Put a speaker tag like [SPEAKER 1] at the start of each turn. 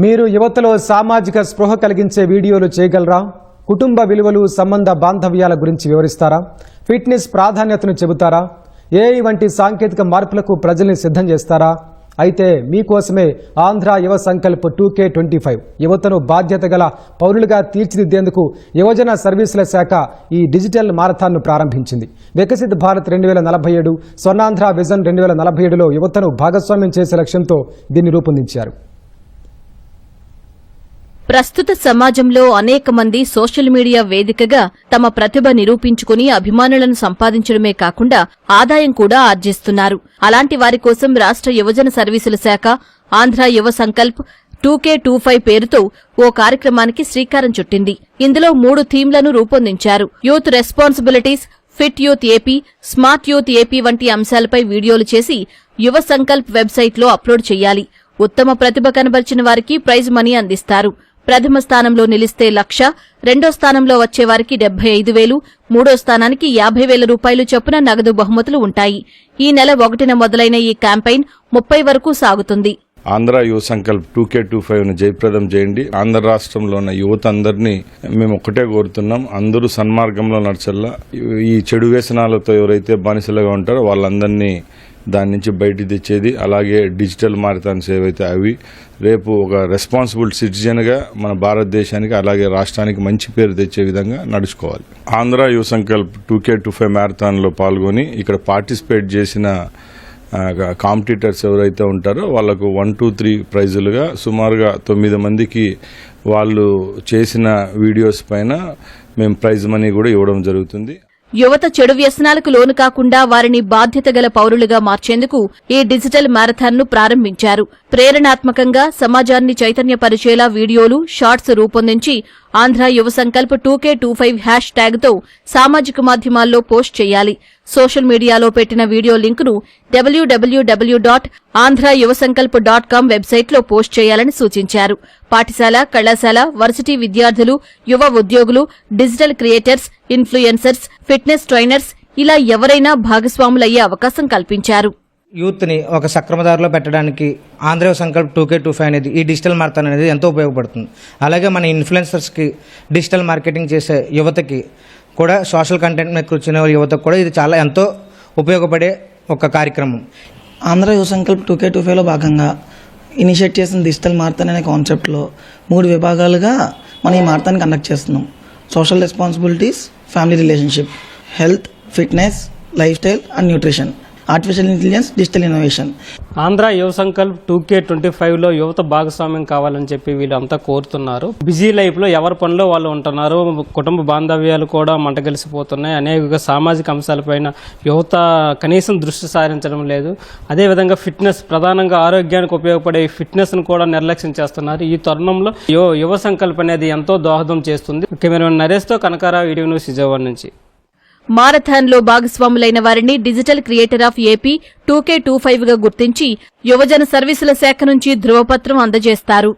[SPEAKER 1] మీరు యువతలో సామాజిక స్పృహ కలిగించే వీడియోలు చేయగలరా? కుటుంబ విలువలు, సంబంధ బాంధవ్యాల గురించి వివరిస్తారా? ఫిట్నెస్ ప్రాధాన్యతను చెబుతారా? ఏఐ వంటి సాంకేతిక మార్పులకు ప్రజల్ని సిద్ధం చేస్తారా? అయితే మీకోసమే ఆంధ్ర యువ సంకల్ప్ 2K25 యువతను బాధ్యత గల పౌరులుగా తీర్చిదిద్దేందుకు యువజన సర్వీసుల శాఖ ఈ డిజిటల్ మారథాన్ను ప్రారంభించింది. వికసిత్ భారత్ 2047, స్వర్ణాంధ్ర విజన్ 2047లో యువతను భాగస్వామ్యం చేసే లక్ష్యంతో దీన్ని రూపొందించారు.
[SPEAKER 2] ప్రస్తుత సమాజంలో అనేక మంది సోషల్ మీడియా వేదికగా తమ ప్రతిభ నిరూపించుకుని అభిమానులను సంపాదించడమే కాకుండా ఆదాయం కూడా ఆర్జిస్తున్నారు. అలాంటి వారి కోసం రాష్ట్ర యువజన సర్వీసుల శాఖ ఆంధ్ర యువ సంకల్ప్ 2K25 పేరుతో ఓ కార్యక్రమానికి శ్రీకారం చుట్టింది. ఇందులో 3 థీమ్లను రూపొందించారు. Youth responsibilities, fit youth AP, smart youth AP వంటి అంశాలపై వీడియోలు చేసి యువ సంకల్ప్ వెబ్సైట్లో అప్లోడ్ చేయాలి. ఉత్తమ ప్రతిభ కనబర్చిన వారికి ప్రైజ్ మనీ అందిస్తారు. ప్రథమ స్థానంలో నిలిస్తే 1,00,000, రెండో స్థానంలో వచ్చేవారికి 75,000, మూడో స్థానానికి 50,000 రూపాయలు చొప్పున నగదు బహుమతులు ఉంటాయి. ఈ నెల 1న మొదలైన ఈ క్యాంపెయిన్ 30 వరకు సాగుతుంది.
[SPEAKER 3] ఆంధ్ర యువ సంకల్ప్ 2K25ను జయప్రదం చేయండి. ఆంధ్ర రాష్ట్రంలో ఉన్న యువత అందరినీ మేము ఒక్కటే కోరుతున్నాం, అందరూ సన్మార్గంలో నడచల్లా. ఈ చెడు వ్యసనాలతో ఎవరైతే బానిసలుగా ఉంటారో వాళ్ళందరినీ దాని నుంచి బయటికి తెచ్చేది, అలాగే డిజిటల్ మారథాన్స్ ఏవైతే అవి రేపు ఒక రెస్పాన్సిబుల్ సిటిజన్గా మన భారతదేశానికి అలాగే రాష్ట్రానికి మంచి పేరు తెచ్చే విధంగా నడుచుకోవాలి. ఆంధ్ర యువ సంకల్ప్ 2K25 మ్యారథాన్లో పాల్గొని ఇక్కడ పార్టిసిపేట్ చేసిన కాంపిటీటర్స్ ఎవరైతే ఉంటారో వాళ్లకు 1, 2, 3 ప్రైజులుగా సుమారుగా 9 మందికి వాళ్ళు చేసిన వీడియోస్ పైన మేము ప్రైజ్ మనీ కూడా ఇవ్వడం జరుగుతుంది.
[SPEAKER 2] యువత చెడు వ్యసనాలకు లోను కాకుండా వారిని బాధ్యత గల పౌరులుగా మార్చేందుకు ఈ డిజిటల్ మారథాన్ను ప్రారంభించారు. ప్రేరణాత్మకంగా సమాజాన్ని చైతన్యపరిచేలా వీడియోలు, షార్ట్స్ రూపొందించి ఆంధ్ర యువ సంకల్ప్ 2K25 హ్యాష్ ట్యాగ్తో సామాజిక మాధ్యమాల్లో పోస్ట్ చేయాలి. సోషల్ మీడియాలో పెట్టిన వీడియో లింకును www.andhrayuvasankalp.com వెబ్సైట్లో పోస్ట్ చేయాలని సూచించారు. పాఠశాల, కళాశాల, వర్సిటీ విద్యార్థులు, యువ ఉద్యోగులు, digital creators, influencers, fitness trainers ఇలా ఎవరైనా భాగస్వాములయ్యే అవకాశం కల్పించారు.
[SPEAKER 4] యూత్ని ఒక సక్రమదారిలో పెట్టడానికి ఆంధ్ర యువ సంకల్ప్ 2K25 అనేది, ఈ డిజిటల్ మారథాన్ అనేది ఎంతో ఉపయోగపడుతుంది. అలాగే మన ఇన్ఫ్లుయెన్సర్స్కి, డిజిటల్ మార్కెటింగ్ చేసే యువతకి కూడా, సోషల్ కంటెంట్ మీద కూర్చునే యువతకు కూడా ఇది చాలా ఎంతో ఉపయోగపడే ఒక కార్యక్రమం.
[SPEAKER 5] ఆంధ్ర యువ సంకల్ప్ 2K25లో భాగంగా ఇనిషియేట్ చేసిన డిజిటల్ మారథాన్ అనే కాన్సెప్ట్లో 3 విభాగాలుగా మనం ఈ మారథాన్ కండక్ట్ చేస్తున్నాం. Social responsibilities, family relationship, health, fitness, life style and nutrition, artificial intelligence, digital innovation.
[SPEAKER 6] Andhra యువ సంకల్ప్ 2K25లో యువత భాగస్వామ్యం కావాలని చెప్పి వీళ్ళంతా కోరుతున్నారు. బిజీ లైఫ్లో ఎవరి పనిలో వాళ్ళు ఉంటున్నారు, కుటుంబ బాంధవ్యాలు కూడా మంటగలిసిపోతున్నాయి. అనేక సామాజిక అంశాలపైన యువత కనీసం దృష్టి సారించడం లేదు. అదేవిధంగా ఫిట్నెస్, ప్రధానంగా ఆరోగ్యానికి ఉపయోగపడే ఫిట్నెస్ను కూడా నిర్లక్ష్యం చేస్తున్నారు. ఈ తరుణంలో యువ సంకల్ప్ అనేది ఎంతో దోహదం చేస్తుంది. కెమెరామెన్ నరేష్తో కనకారావు, ఈటీవీ న్యూస్, విజయవాడ నుంచి.
[SPEAKER 2] మారథాన్లో భాగస్వాములైన వారిని డిజిటల్ క్రియేటర్ ఆఫ్ ఏపీ 2K25గా గుర్తించి యువజన సర్వీసుల శాఖ నుంచి ధృవపత్రం అందజేస్తారు.